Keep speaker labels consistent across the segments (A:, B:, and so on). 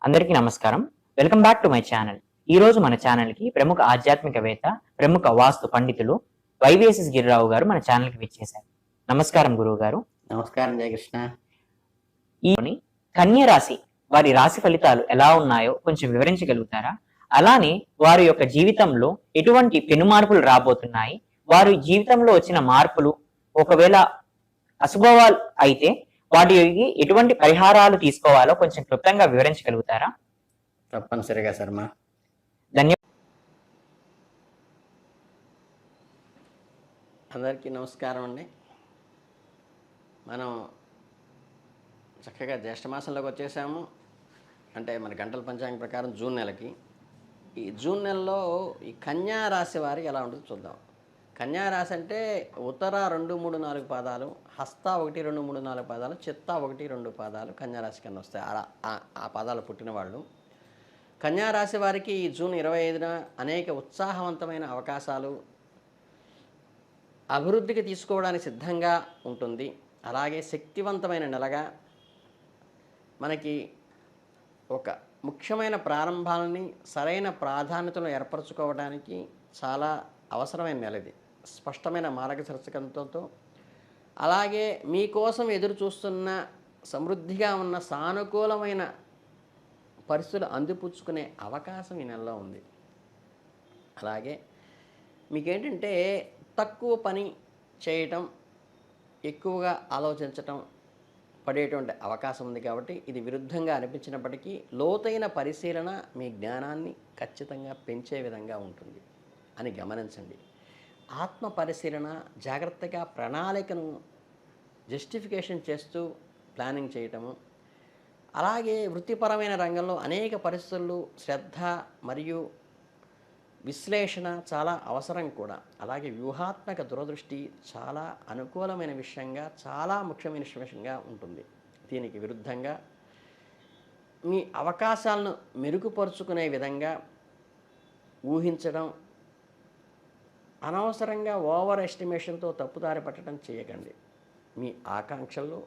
A: అందరికీ నమస్కారం. Welcome back to my channel. ఈరోజు మన ఛానల్‌కి ప్రముఖ ఆధ్యాత్మికవేత్త, ప్రముఖ వాస్తు పండితులు వైవీఎస్ఎస్ గిరిరావు గారు మన ఛానల్‌కి విచ్చేశారు. నమస్కారం గురువుగారు.
B: నమస్కారం జయకృష్ణ.
A: ఈ కన్య రాశి వారి రాశి ఫలితాలు ఎలా ఉన్నాయో కొంచెం వివరించగలుగుతారా? అలానే వారి యొక్క జీవితంలో ఎటువంటి పెనుమార్పులు రాబోతున్నాయి? వారి జీవితంలో వచ్చిన మార్పులు ఒకవేళ అశుభాలు అయితే వాటికి ఎటువంటి పరిహారాలు తీసుకోవాలో కొంచెం క్లుప్తంగా వివరించగలుగుతారా?
B: తప్పనిసరిగా శర్మ. అందరికీ నమస్కారం అండి. మనం చక్కగా జ్యేష్ఠమాసంలోకి వచ్చేసాము. అంటే మన గంటల పంచాంగం ప్రకారం జూన్ నెలకి. ఈ జూన్ నెలలో ఈ కన్యా రాశి వారికి ఎలా ఉంటుందో చూద్దాం. కన్యా రాశి అంటే ఉత్తర 2, 3, 4 పాదాలు, హస్త 1, 2, 3, 4 పాదాలు, చిత్త 1, 2 పాదాలు కన్యా రాశి కింద వస్తాయి. ఆ పాదాలు పుట్టిన వాళ్ళు కన్యా రాశి వారికి ఈ జూన్ 25న అనేక ఉత్సాహవంతమైన అవకాశాలు, అభివృద్ధికి తీసుకోవడానికి సిద్ధంగా ఉంటుంది. అలాగే శక్తివంతమైన నెలగా మనకి ఒక ముఖ్యమైన ప్రారంభాలని సరైన ప్రాధాన్యతను ఏర్పరచుకోవడానికి చాలా అవసరమైన నెల ఇది. స్పష్టమైన మార్గదర్శకంతో అలాగే మీకోసం ఎదురు చూస్తున్న సమృద్ధిగా ఉన్న సానుకూలమైన పరిస్థితులు అందిపుచ్చుకునే అవకాశం ఈ నెలలో ఉంది. అలాగే మీకేంటంటే తక్కువ పని చేయటం, ఎక్కువగా ఆలోచించటం పడేటువంటి అవకాశం ఉంది. కాబట్టి ఇది విరుద్ధంగా అనిపించినప్పటికీ లోతైన పరిశీలన మీ జ్ఞానాన్ని ఖచ్చితంగా పెంచే విధంగా ఉంటుంది అని గమనించండి. ఆత్మ పరిశీలన, జాగ్రత్తగా ప్రణాళికను జస్టిఫికేషన్ చేస్తూ ప్లానింగ్ చేయటము, అలాగే వృత్తిపరమైన రంగంలో అనేక పరిస్థితులు శ్రద్ధ మరియు విశ్లేషణ చాలా అవసరం కూడా. అలాగే వ్యూహాత్మక దూరదృష్టి చాలా అనుకూలమైన విషయంగా, చాలా ముఖ్యమైన విషయంగా ఉంటుంది. దీనికి విరుద్ధంగా మీ అవకాశాలను మెరుగుపరుచుకునే విధంగా ఊహించడం, అనవసరంగా ఓవర్ ఎస్టిమేషన్తో తప్పుదారి పట్టడం చేయకండి. మీ ఆకాంక్షలు,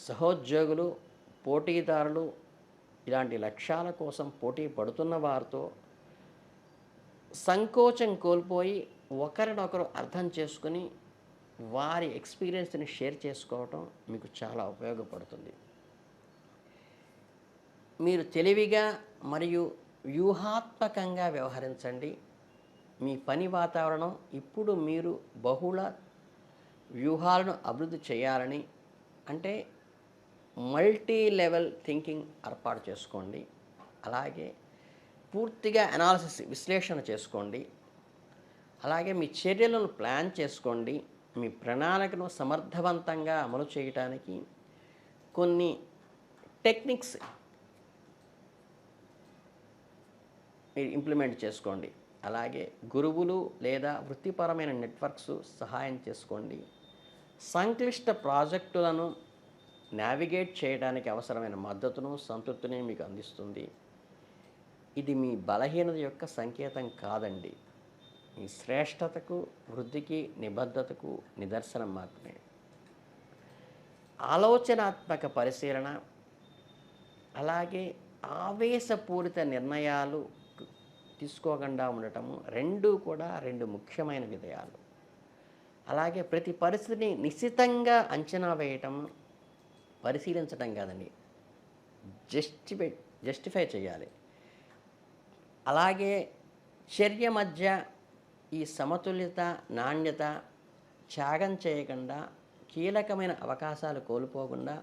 B: సహోద్యోగులు, పోటీదారులు ఇలాంటి లక్ష్యాల కోసం పోటీ పడుతున్న వారితో సంకోచం కోల్పోయి ఒకరినొకరు అర్థం చేసుకుని వారి ఎక్స్పీరియన్స్ని షేర్ చేసుకోవటం మీకు చాలా ఉపయోగపడుతుంది. మీరు తెలివిగా మరియు వ్యూహాత్మకంగా వ్యవహరించండి. మీ పని వాతావరణం ఇప్పుడు మీరు బహుళ వ్యూహాలను అభివృద్ధి చేయాలని అంటే మల్టీ లెవెల్ థింకింగ్ ఏర్పాటు చేసుకోండి. అలాగే పూర్తిగా అనాలిసిస్, విశ్లేషణ చేసుకోండి. అలాగే మీ చర్యలను ప్లాన్ చేసుకోండి. మీ ప్రణాళికను సమర్థవంతంగా అమలు చేయడానికి కొన్ని టెక్నిక్స్ మీరు ఇంప్లిమెంట్ చేసుకోండి. అలాగే గురువులు లేదా వృత్తిపరమైన నెట్వర్క్స్ సహాయం చేసుకోండి. సంక్లిష్ట ప్రాజెక్టులను నావిగేట్ చేయడానికి అవసరమైన మద్దతును, సంతృప్తిని మీకు అందిస్తుంది. ఇది మీ బలహీనత యొక్క సంకేతం కాదండి, మీ శ్రేష్టతకు, వృద్ధికి, నిబద్ధతకు నిదర్శనం మాత్రమే. ఆలోచనాత్మక పరిశీలన అలాగే ఆవేశపూరిత నిర్ణయాలు తీసుకోకుండా ఉండటము రెండు ముఖ్యమైన విషయాలు. అలాగే ప్రతి పరిస్థితిని నిశ్చితంగా అంచనా వేయటం, పరిశీలించడం కాదండి, జస్టిఫై చేయాలి. అలాగే చర్య మధ్య ఈ సమతుల్యత, నాణ్యత త్యాగం చేయకుండా కీలకమైన అవకాశాలు కోల్పోకుండా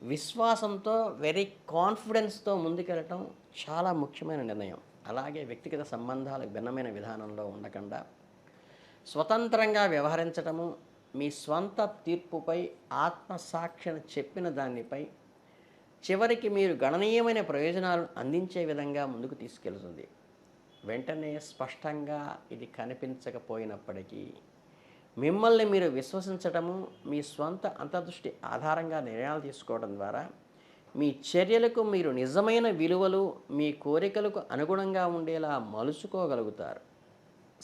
B: విశ్వాసంతో, వెరీ కాన్ఫిడెన్స్తో ముందుకెళ్ళటం చాలా ముఖ్యమైన నిర్ణయం. అలాగే వ్యక్తిగత సంబంధాలకు భిన్నమైన విధానంలో ఉండకుండా స్వతంత్రంగా వ్యవహరించటము, మీ స్వంత తీర్పుపై ఆత్మసాక్షిని చెప్పిన దానిపై చివరికి మీరు గణనీయమైన ప్రయోజనాలను అందించే విధంగా ముందుకు తీసుకెళ్తుంది. వెంటనే స్పష్టంగా ఇది కనిపించకపోయినప్పటికీ మిమ్మల్ని మీరు విశ్వసించటము, మీ స్వంత అంతర్దృష్టి ఆధారంగా నిర్ణయాలు తీసుకోవడం ద్వారా మీ చర్యలకు మీరు నిజమైన విలువలు, మీ కోరికలకు అనుగుణంగా ఉండేలా మలుచుకోగలుగుతారు.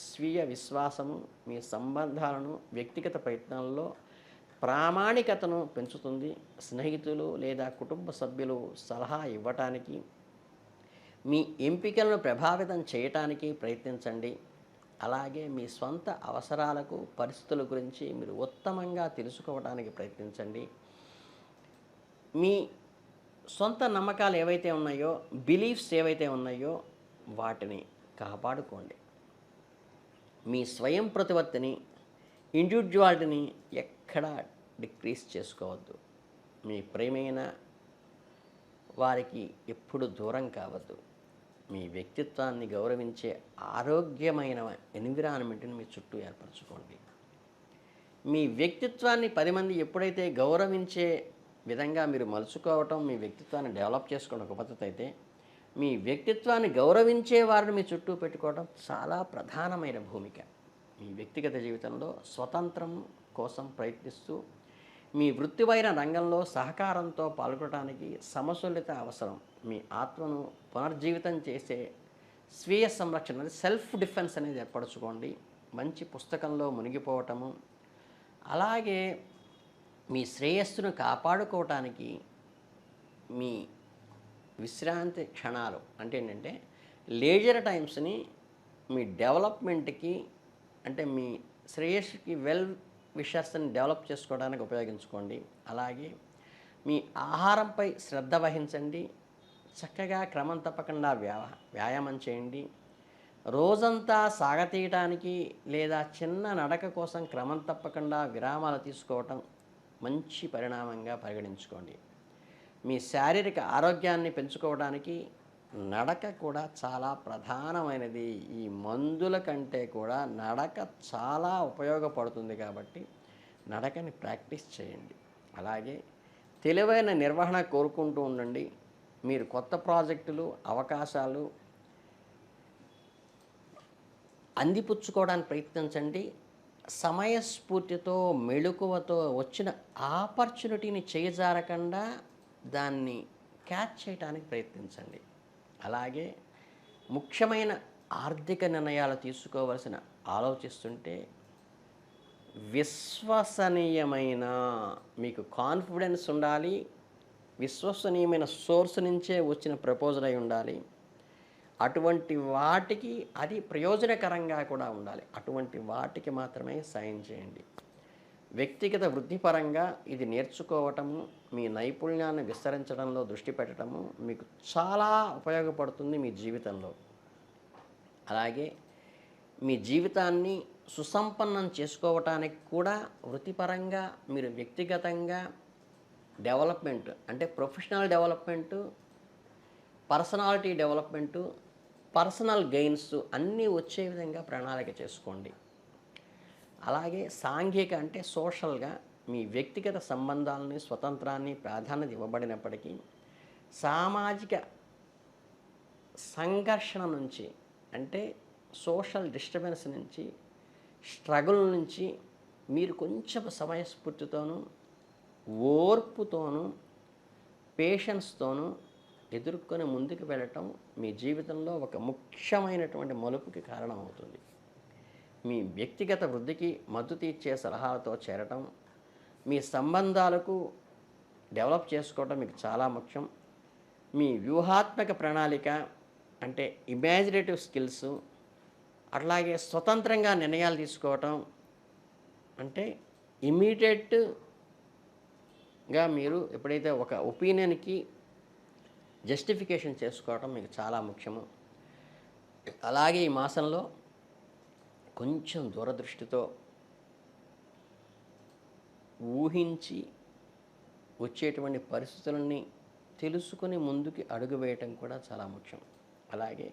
B: స్వీయ విశ్వాసము మీ సంబంధాలను, వ్యక్తిగత ప్రయత్నాల్లో ప్రామాణికతను పెంచుతుంది. స్నేహితులు లేదా కుటుంబ సభ్యులు సలహా ఇవ్వటానికి, మీ ఎంపికలను ప్రభావితం చేయటానికి ప్రయత్నించండి. అలాగే మీ స్వంత అవసరాలకు, పరిస్థితుల గురించి మీరు ఉత్తమంగా తెలుసుకోవడానికి ప్రయత్నించండి. మీ సొంత నమ్మకాలు ఏవైతే ఉన్నాయో, బిలీఫ్స్ ఏవైతే ఉన్నాయో వాటిని కాపాడుకోండి. మీ స్వయం ప్రతిపత్తిని, ఇండివిజువాలిటీని ఎక్కడా డిక్రీజ్ చేసుకోవద్దు. మీ ప్రేమైన వారికి ఎప్పుడు దూరం కావద్దు. మీ వ్యక్తిత్వాన్ని గౌరవించే ఆరోగ్యమైన ఎన్విరాన్మెంట్ని మీ చుట్టూ ఏర్పరచుకోండి. మీ వ్యక్తిత్వాన్ని 10 మంది ఎప్పుడైతే గౌరవించే విధంగా మీరు మలుచుకోవటం, మీ వ్యక్తిత్వాన్ని డెవలప్ చేసుకోవడం ఒక పద్ధతి అయితే, మీ వ్యక్తిత్వాన్ని గౌరవించే వారిని మీ చుట్టూ పెట్టుకోవడం చాలా ప్రధానమైన భూమిక. మీ వ్యక్తిగత జీవితంలో స్వతంత్రం కోసం ప్రయత్నిస్తూ, మీ వృత్తిపైన రంగంలో సహకారంతో పాల్గొనడానికి సమతుల్యత అవసరం. మీ ఆత్మను పునర్జీవితం చేసే స్వీయ సంరక్షణ, సెల్ఫ్ డిఫెన్స్ అనేది ఏర్పరచుకోండి. మంచి పుస్తకంలో మునిగిపోవటము, అలాగే మీ శ్రేయస్సును కాపాడుకోవటానికి మీ విశ్రాంతి క్షణాలు అంటే ఏంటంటే లేజర్ టైమ్స్ని మీ డెవలప్మెంట్కి, అంటే మీ శ్రేయస్సుకి విషర్స్ని డెవలప్ చేసుకోవడానికి ఉపయోగించుకోండి. అలాగే మీ ఆహారంపై శ్రద్ధ వహించండి. చక్కగా క్రమం తప్పకుండా వ్యాయామం చేయండి. రోజంతా సాగతీయటానికి లేదా చిన్న నడక కోసం క్రమం తప్పకుండా విరామాలు తీసుకోవటం మంచి పరిణామంగా పరిగణించుకోండి. మీ శారీరక ఆరోగ్యాన్ని పెంచుకోవడానికి నడక కూడా చాలా ప్రధానమైనది. ఈ మందుల కంటే కూడా నడక చాలా ఉపయోగపడుతుంది కాబట్టి నడకని ప్రాక్టీస్ చేయండి. అలాగే తెలివైన నిర్వహణ కోరుకుంటూ ఉండండి. మీరు కొత్త ప్రాజెక్టులు, అవకాశాలు అందిపుచ్చుకోవడానికి ప్రయత్నించండి. సమయస్ఫూర్తితో, మెళుకువతో వచ్చిన ఆపర్చునిటీని చేజారకుండా దాన్ని క్యాచ్ చేయడానికి ప్రయత్నించండి. అలాగే ముఖ్యమైన ఆర్థిక నిర్ణయాలు తీసుకోవలసిన ఆలోచిస్తుంటే విశ్వసనీయమైన, మీకు కాన్ఫిడెన్స్ ఉండాలి. విశ్వసనీయమైన సోర్స్ నుంచే వచ్చిన ప్రపోజల్ అయి ఉండాలి. అటువంటి వాటికి అది ప్రయోజనకరంగా కూడా ఉండాలి. అటువంటి వాటికి మాత్రమే సైన్ చేయండి. వ్యక్తిగత వృద్ధిపరంగా ఇది నేర్చుకోవటము, మీ నైపుణ్యాన్ని విస్తరించడంలో దృష్టి పెట్టడము మీకు చాలా ఉపయోగపడుతుంది మీ జీవితంలో. అలాగే మీ జీవితాన్ని సుసంపన్నం చేసుకోవటానికి కూడా వృత్తిపరంగా మీరు వ్యక్తిగతంగా డెవలప్మెంట్, అంటే professional development, personality development, personal gains అన్నీ వచ్చే విధంగా ప్రణాళిక చేసుకోండి. అలాగే సాంఘిక, అంటే సోషల్గా మీ వ్యక్తిగత సంబంధాలని, స్వతంత్రాన్ని ప్రాధాన్యత ఇవ్వబడినప్పటికీ సామాజిక సంఘర్షణ నుంచి, అంటే సోషల్ డిస్టర్బెన్స్ నుంచి, స్ట్రగుల్ నుంచి మీరు కొంచెం సమయస్ఫూర్తితోనూ, ఓర్పుతోనూ, పేషెన్స్తోనూ ఎదుర్కొని ముందుకు వెళ్ళటం మీ జీవితంలో ఒక ముఖ్యమైనటువంటి మలుపుకి కారణమవుతుంది. మీ వ్యక్తిగత వృద్ధికి మద్దతు ఇచ్చే సలహాలతో చేరటం, మీ సంబంధాలకు డెవలప్ చేసుకోవటం మీకు చాలా ముఖ్యం. మీ వ్యూహాత్మక ప్రణాళిక, అంటే ఇమాజినేటివ్ స్కిల్స్, అట్లాగే స్వతంత్రంగా నిర్ణయాలు తీసుకోవటం, అంటే ఇమీడియట్గా మీరు ఎప్పుడైతే ఒక ఒపీనియన్కి జస్టిఫికేషన్ చేసుకోవటం మీకు చాలా ముఖ్యము. అలాగే ఈ మాసంలో కొంచెం దూరదృష్టితో ఊహించి వచ్చేటువంటి పరిస్థితులని తెలుసుకొని ముందుకి అడుగు వేయటం కూడా చాలా ముఖ్యం. అలాగే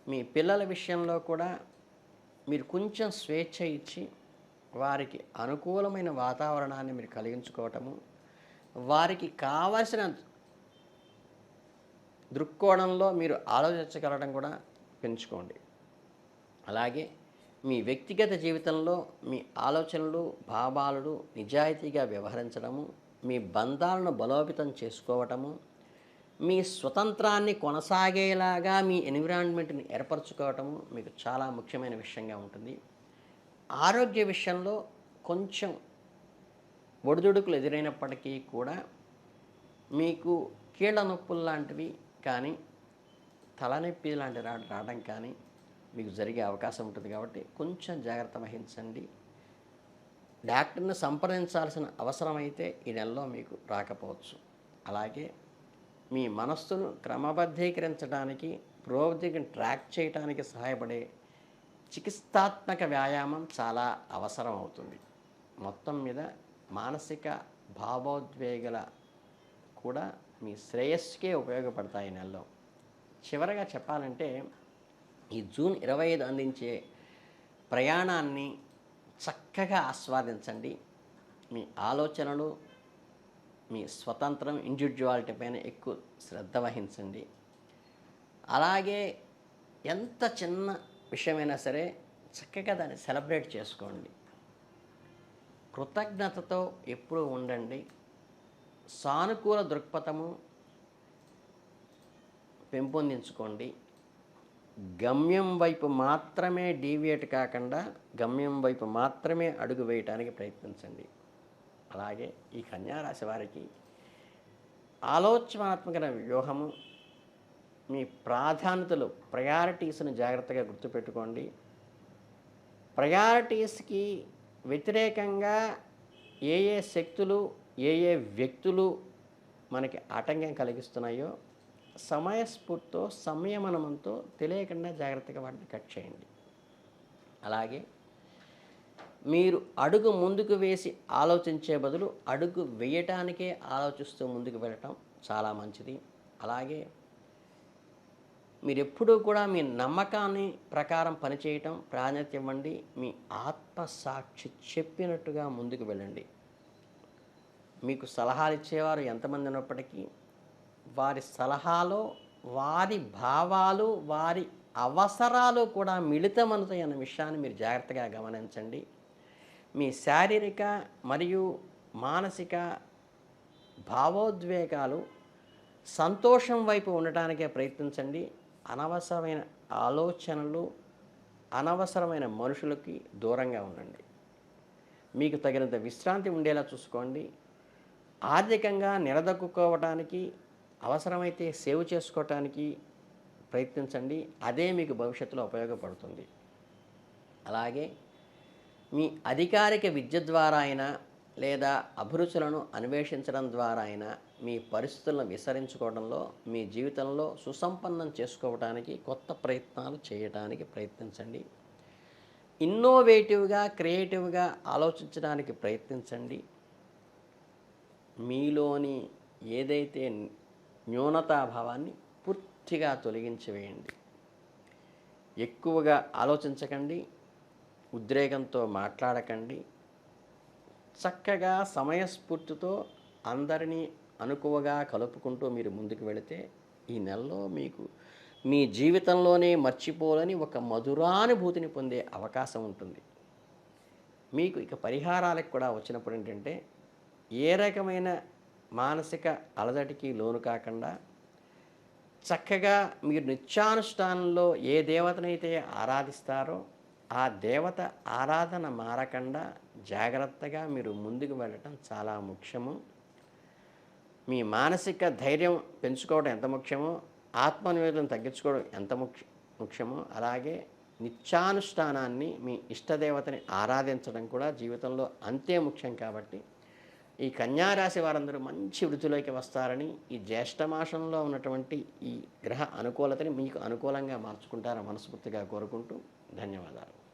B: మీ పిల్లల విషయంలో కూడా మీరు కొంచెం స్వేచ్ఛ ఇచ్చి వారికి అనుకూలమైన వాతావరణాన్ని మీరు కలిగించుకోవటము, వారికి కావలసిన దృక్కోణంలో మీరు ఆలోచించగలడం కూడా పెంచుకోండి. అలాగే మీ వ్యక్తిగత జీవితంలో మీ ఆలోచనలు, భావాలు నిజాయితీగా వ్యవహరించడము, మీ బంధాలను బలోపేతం చేసుకోవటము, మీ స్వతంత్రాన్ని కొనసాగేలాగా మీ ఎన్విరాన్మెంట్ని ఏర్పరచుకోవటము మీకు చాలా ముఖ్యమైన విషయంగా ఉంటుంది. ఆరోగ్య విషయంలో కొంచెం ఒడిదుడుకులు ఎదురైనప్పటికీ కూడా మీకు కీళ్ళ నొప్పులు లాంటివి కానీ తలనొప్పి లాంటి రావడం కానీ మీకు జరిగే అవకాశం ఉంటుంది కాబట్టి కొంచెం జాగ్రత్త వహించండి. డాక్టర్ని సంప్రదించాల్సిన అవసరమైతే ఈ నెలలో మీకు రాకపోవచ్చు. అలాగే మీ మనస్సును క్రమబద్ధీకరించడానికి, పురోగతిని ట్రాక్ చేయడానికి సహాయపడే చికిత్సాత్మక వ్యాయామం చాలా అవసరం అవుతుంది. మొత్తం మీద మానసిక భావోద్వేగాల కూడా మీ శ్రేయస్సుకే ఉపయోగపడతాయి ఈ నెలలో. చివరగా చెప్పాలంటే ఈ జూన్ 25 అందించే ప్రయాణాన్ని చక్కగా ఆస్వాదించండి. మీ ఆలోచనలు, మీ స్వతంత్రం, ఇండివిజువాలిటీ పైన ఎక్కువ శ్రద్ధ వహించండి. అలాగే ఎంత చిన్న విషయమైనా సరే చక్కగా దాన్ని సెలబ్రేట్ చేసుకోండి. కృతజ్ఞతతో ఎప్పుడూ ఉండండి. సానుకూల దృక్పథము పెంపొందించుకోండి. గమ్యం వైపు మాత్రమే డీవియేట్ కాకుండా గమ్యం వైపు మాత్రమే అడుగు వేయటానికి ప్రయత్నించండి. అలాగే ఈ కన్యారాశి వారికి ఆలోచనాత్మక వ్యూహము, మీ ప్రాధాన్యతలు, ప్రయారిటీస్ను జాగ్రత్తగా గుర్తుపెట్టుకోండి. ప్రయారిటీస్కి వ్యతిరేకంగా ఏ శక్తులు, ఏ వ్యక్తులు మనకి ఆటంకం కలిగిస్తున్నాయో సమయస్ఫూర్తితో, సంయమనంతో తెలియకుండా జాగ్రత్తగా వాటిని కట్ చేయండి. అలాగే మీరు అడుగు ముందుకు వేసి ఆలోచించే బదులు అడుగు వేయటానికే ఆలోచిస్తూ ముందుకు వెళ్ళటం చాలా మంచిది. అలాగే మీరు ఎప్పుడూ కూడా మీ నమ్మకాన్ని ప్రకారం పనిచేయటం ప్రాధాన్యత ఇవ్వండి. మీ ఆత్మసాక్షి చెప్పినట్టుగా ముందుకు వెళ్ళండి. మీకు సలహాలు ఇచ్చేవారు ఎంతమంది ఉన్నప్పటికీ వారి సలహాలో వారి భావాలు, వారి అవసరాలు కూడా మిళితమవుతాయి అన్న విషయాన్ని మీరు జాగ్రత్తగా గమనించండి. మీ శారీరక మరియు మానసిక భావోద్వేగాలు సంతోషం వైపు ఉండటానికే ప్రయత్నించండి. అనవసరమైన ఆలోచనలు, అనవసరమైన మనుషులకి దూరంగా ఉండండి. మీకు తగినంత విశ్రాంతి ఉండేలా చూసుకోండి. ఆర్థికంగా నిలదొక్కుకోవటానికి, అవసరమైతే సేవ్ చేసుకోవటానికి ప్రయత్నించండి. అదే మీకు భవిష్యత్తులో ఉపయోగపడుతుంది. అలాగే మీ అధికారిక విద్య ద్వారా అయినా లేదా అభిరుచులను అన్వేషించడం ద్వారా అయినా మీ పరిస్థితులను విస్తరించుకోవడంలో, మీ జీవితంలో సుసంపన్నం చేసుకోవడానికి కొత్త ప్రయత్నాలు చేయడానికి ప్రయత్నించండి. ఇన్నోవేటివ్గా, క్రియేటివ్గా ఆలోచించడానికి ప్రయత్నించండి. మీలోని ఏదైతే న్యూనతాభావాన్ని పూర్తిగా తొలగించి వేయండి. ఎక్కువగా ఆలోచించకండి, ఉద్రేకంతో మాట్లాడకండి. చక్కగా సమయస్ఫూర్తితో అందరినీ అనుకువగా కలుపుకుంటూ మీరు ముందుకు వెళితే ఈ నెలలో మీకు మీ జీవితంలోనే మర్చిపోలేని ఒక మధురానుభూతిని పొందే అవకాశం ఉంటుంది. మీకు ఇక పరిహారాలకు కూడా వచ్చినప్పుడు ఏంటంటే ఏ రకమైన మానసిక అలజడికి లోను కాకుండా చక్కగా మీరు నిత్యానుష్ఠానంలో ఏ దేవతనైతే ఆరాధిస్తారో ఆ దేవత ఆరాధన మారకుండా జాగ్రత్తగా మీరు ముందుకు వెళ్ళటం చాలా ముఖ్యము. మీ మానసిక ధైర్యం పెంచుకోవడం ఎంత ముఖ్యమో, ఆత్మనివేదన తగ్గించుకోవడం ఎంత ముఖ్యమో, అలాగే నిత్యానుష్ఠానాన్ని, మీ ఇష్టదేవతని ఆరాధించడం కూడా జీవితంలో అంతే ముఖ్యం. కాబట్టి ఈ కన్యారాశి వారందరూ మంచి వృద్ధిలోకి వస్తారని, ఈ జ్యేష్ఠమాసంలో ఉన్నటువంటి ఈ గ్రహ అనుకూలతని మీకు అనుకూలంగా మార్చుకుంటారని మనస్ఫూర్తిగా కోరుకుంటూ ధన్యవాదాలు.